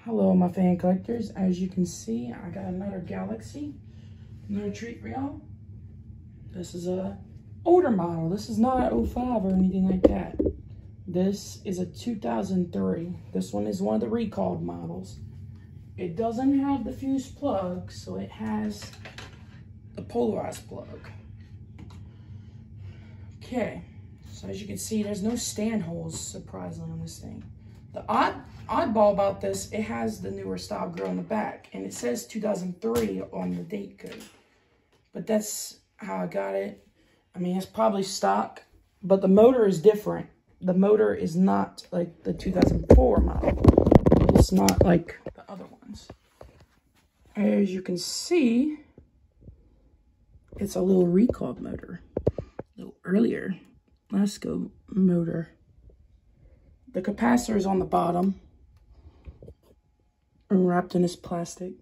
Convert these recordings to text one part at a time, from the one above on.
Hello, my fan collectors. As you can see, I got another Galaxy, another treat for y'all. This is a older model. This is not 05 or anything like that. This is a 2003. This one is one of the recalled models. It doesn't have the fuse plug, so it has the polarized plug. Okay, so as you can see, there's no stand holes, surprisingly, on this thing. The oddball about this, it has the newer style grill in the back, and it says 2003 on the date code. But that's how I got it. I mean, it's probably stock, but the motor is different. The motor is not like the 2004 model. It's not like the other ones. As you can see, it's a little recalled motor. A little earlier. Let's go motor. The capacitor is on the bottom, wrapped in this plastic.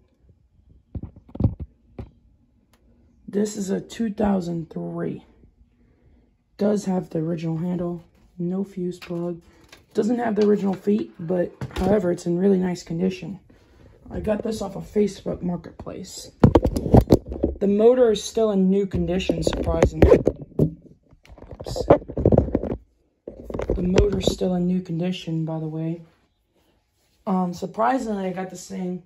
This is a 2003. Does have the original handle, no fuse plug. Doesn't have the original feet, but however, it's in really nice condition. I got this off of Facebook Marketplace. The motor is still in new condition, surprisingly. Oops. The motor's still in new condition, by the way. Surprisingly, I got this thing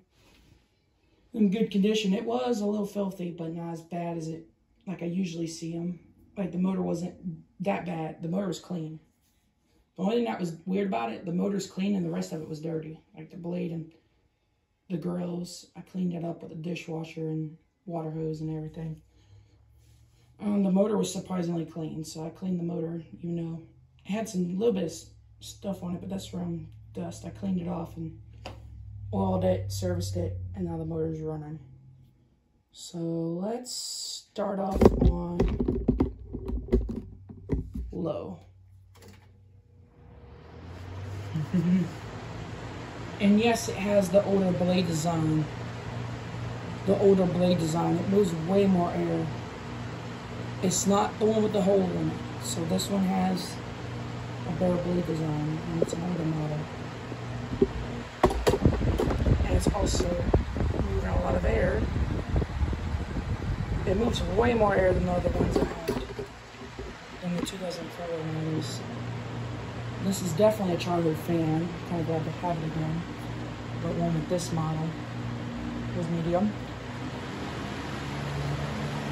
in good condition. It was a little filthy, but not as bad as it, like I usually see them. Like, the motor wasn't that bad. The motor was clean. The only thing that was weird about it, the motor's clean and the rest of it was dirty. Like the blade and the grills, I cleaned it up with a dishwasher and water hose and everything. The motor was surprisingly clean, so I cleaned the motor, even though it had some little bit of stuff on it, but that's from dust. I cleaned it off and oiled it, serviced it, and now the motor's running. So let's start off on low. And yes, it has the older blade design. The older blade design. It moves way more air. It's not the one with the hole in it. So this one has a better blade design, and it's an older model. And it's also moving a lot of air. It moves way more air than the other ones I had in the 2004 models. This is definitely a childhood fan. Kind of glad to have it again. But one with this model was medium.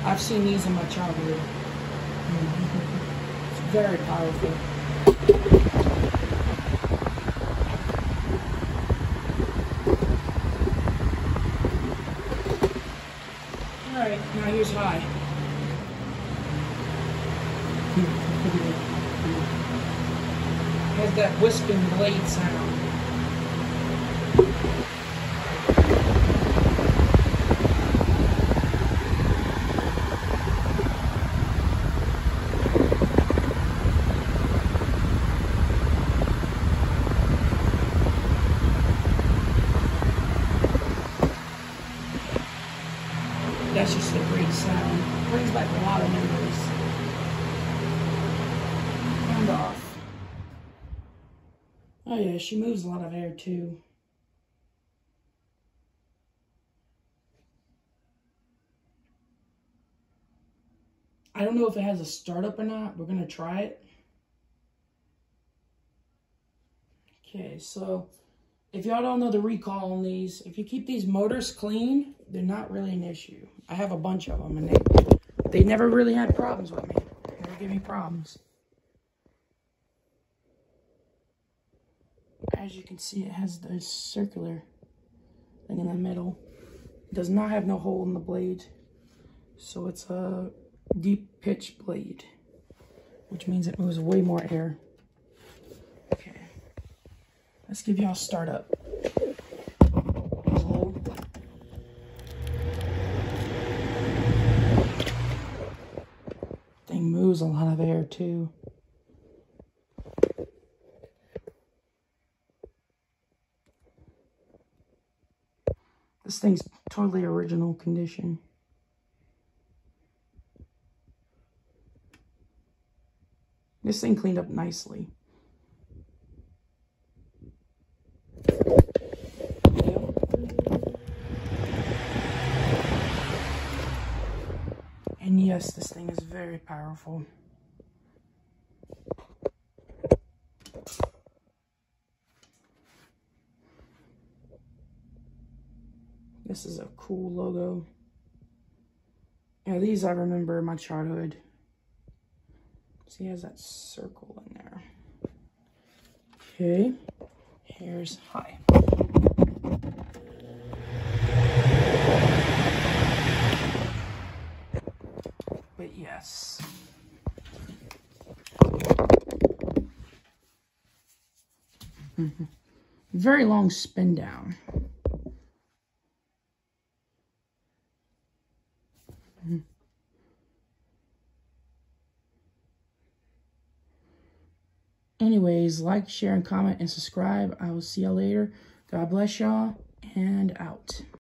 I've seen these in my childhood. It's very powerful. Alright, now here's high. Has that whispering blade sound. That's just a great sound. Brings back a lot of memories. And off. Oh yeah, she moves a lot of air too. I don't know if it has a startup or not. We're gonna try it. Okay, so if y'all don't know the recall on these, if you keep these motors clean, they're not really an issue. I have a bunch of them, and they never really had problems with me. They never give me problems. As you can see, it has the circular thing in the middle. It does not have no hole in the blade. So it's a deep pitch blade, which means it moves way more air. Okay. Let's give y'all a startup. Low. Thing moves a lot of air too. This thing's totally original condition. This thing cleaned up nicely. Yep. Yes, this thing is very powerful. This is a cool logo. Yeah, these I remember in my childhood. See, he has that circle in there. Okay, here's hi. But yes. Very long spin down. Anyways, like, share, and comment, and subscribe. I will see y'all later. God bless y'all, and out.